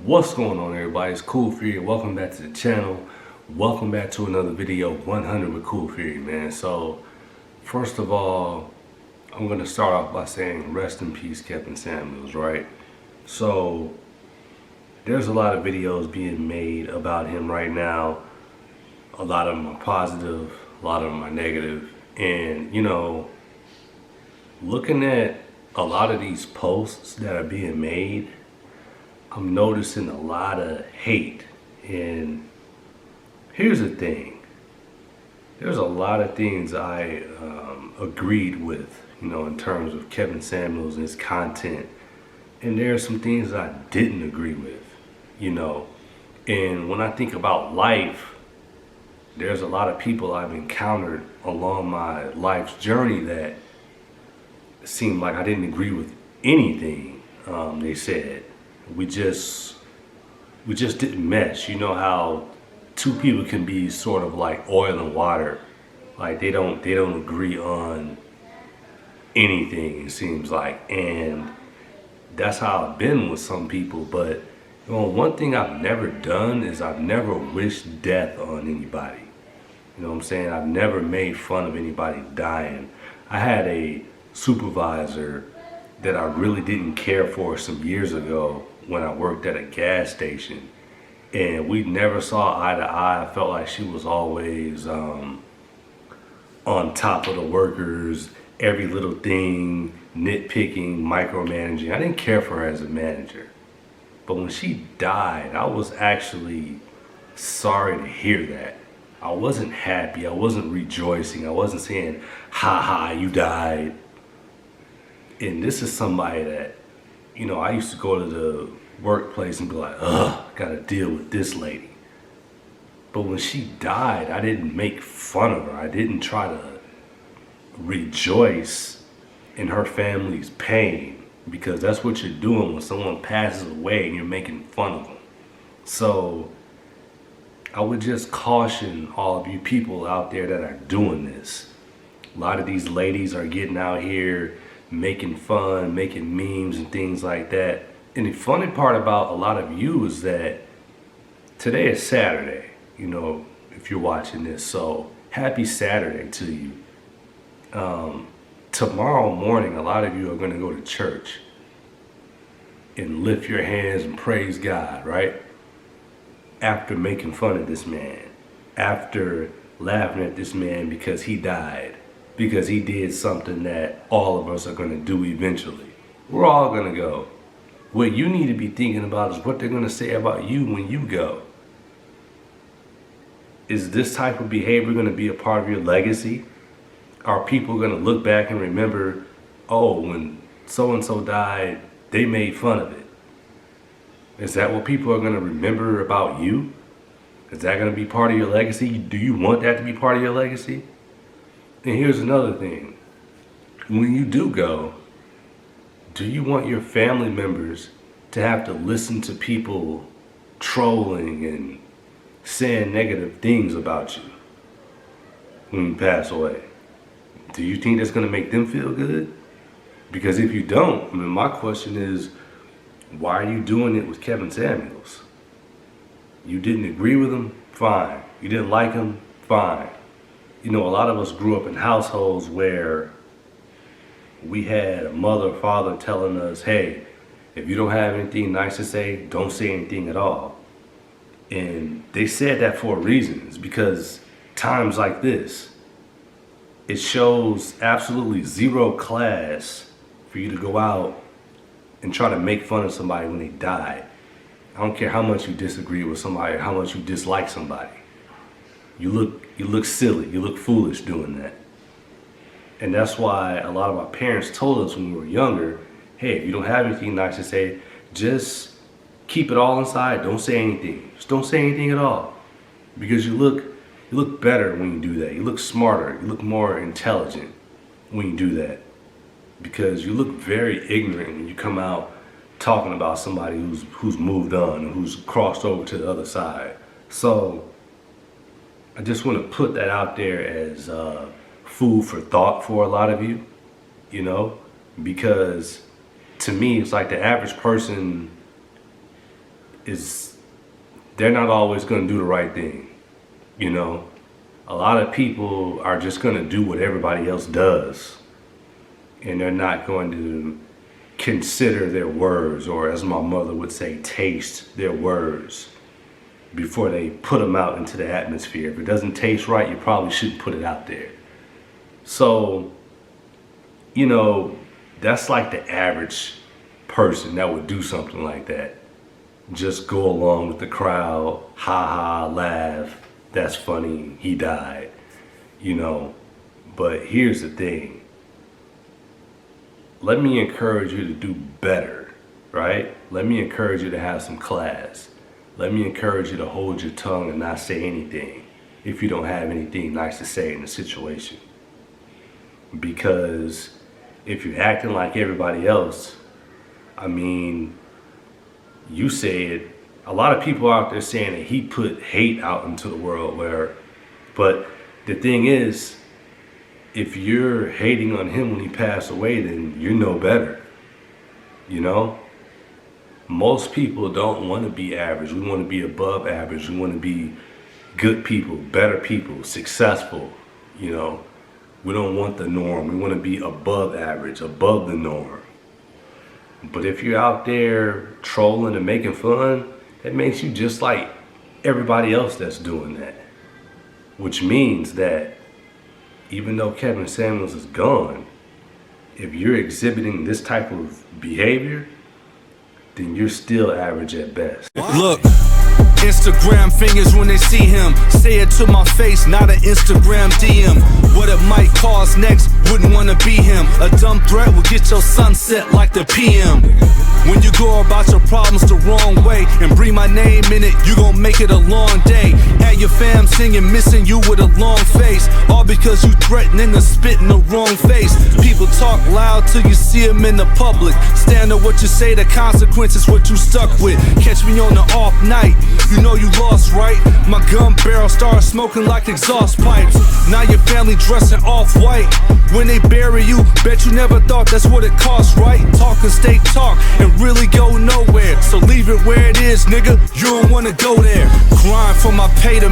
What's going on, everybody? It's Cool Fury. Welcome back to the channel. Welcome back to another video, 100 with Cool Fury, man. So first of all, I'm gonna start off by saying rest in peace Kevin Samuels, right? So there's a lot of videos being made about him right now. A lot of them are positive, a lot of them are negative. And looking at a lot of these posts that are being made, I'm noticing a lot of hate. And here's the thing. There's a lot of things I agreed with, in terms of Kevin Samuels and his content. And there are some things I didn't agree with, And when I think about life, there's a lot of people I've encountered along my life's journey that seemed like I didn't agree with anything they said. We just didn't mesh. You know how two people can be sort of like oil and water, like they don't agree on anything, it seems like. And that's how I've been with some people. But one thing I've never done is I've never wished death on anybody. You know what I'm saying? I've never made fun of anybody dying. I had a supervisor that I really didn't care for some years ago when I worked at a gas station, and we never saw eye to eye. I felt like she was always on top of the workers, every little thing, nitpicking, micromanaging. I didn't care for her as a manager. But when she died, I was actually sorry to hear that. I wasn't happy, I wasn't rejoicing, I wasn't saying, ha ha, you died. And this is somebody that, I used to go to the workplace and be like, ugh, gotta deal with this lady. But when she died, I didn't make fun of her. I didn't try to rejoice in her family's pain, because that's what you're doing when someone passes away and you're making fun of them. So I would just caution all of you people out there that are doing this. A lot of these ladies are getting out here making fun, making memes and things like that. And the funny part about a lot of you is that today is Saturday, if you're watching this. So happy Saturday to you. Tomorrow morning, a lot of you are going to go to church and lift your hands and praise God, right? After making fun of this man, after laughing at this man because he died, because he did something that all of us are going to do eventually. We're all going to go. What you need to be thinking about is what they're going to say about you when you go. Is this type of behavior going to be a part of your legacy? Are people going to look back and remember, oh, when so-and-so died, they made fun of it? Is that what people are going to remember about you? Is that going to be part of your legacy? Do you want that to be part of your legacy? And here's another thing. When you do go, do you want your family members to have to listen to people trolling and saying negative things about you when you pass away? Do you think that's going to make them feel good? Because if you don't, my question is, why are you doing it with Kevin Samuels? You didn't agree with him? Fine. You didn't like him? Fine. A lot of us grew up in households where we had a mother or father telling us, hey, if you don't have anything nice to say, don't say anything at all. And they said that for a reason. It's because times like this, it shows absolutely zero class for you to go out and try to make fun of somebody when they die. I don't care how much you disagree with somebody or how much you dislike somebody. You look silly, you look foolish doing that. And that's why a lot of our parents told us when we were younger, hey, if you don't have anything nice to say, just keep it all inside, don't say anything. Just don't say anything at all. Because you look better when you do that. You look smarter, you look more intelligent when you do that. Because you look very ignorant when you come out talking about somebody who's moved on, who's crossed over to the other side. So I just want to put that out there as food for thought for a lot of you, because to me, it's like the average person is they're not always going to do the right thing. You know, a lot of people are just going to do what everybody else does, and they're not going to consider their words, or as my mother would say, taste their words before they put them out into the atmosphere. If it doesn't taste right, you probably shouldn't put it out there. So, you know, that's like the average person that would do something like that. Just go along with the crowd, ha ha, laugh, that's funny, he died, you know. But here's the thing. Let me encourage you to do better, right? Let me encourage you to have some class. Let me encourage you to hold your tongue and not say anything if you don't have anything nice to say in the situation. Because if you're acting like everybody else, I mean, you said, a lot of people out there saying that he put hate out into the world, but the thing is, if you're hating on him when he passed away, then you know better. You know? Most people don't want to be average. We want to be above average. We want to be good people, better people, successful. You know? We don't want the norm. We want to be above average, above the norm. But if you're out there trolling and making fun, that makes you just like everybody else that's doing that. Which means that even though Kevin Samuels is gone, if you're exhibiting this type of behavior, then you're still average at best. Look, Instagram fingers when they see him. Say it to my face, not an Instagram DM. What it might cause next, wouldn't wanna be him. A dumb threat will get your sunset like the PM. When you go about your problems the wrong way and bring my name in it, you gon' make it a long day. Had your fam singing, missing you with a long face, all because you threatening to spit in the wrong face. People talk loud till you see them in the public. Stand on what you say, the consequences what you stuck with. Catch me on the off night, you know you lost, right? My gun barrel started smoking like exhaust pipes. Now your family dressing off-white. When they bury you, bet you never thought that's what it costs, right? Talk and stay talk and really go nowhere. So leave it where it is, nigga, you don't wanna go there. Grind for my pay to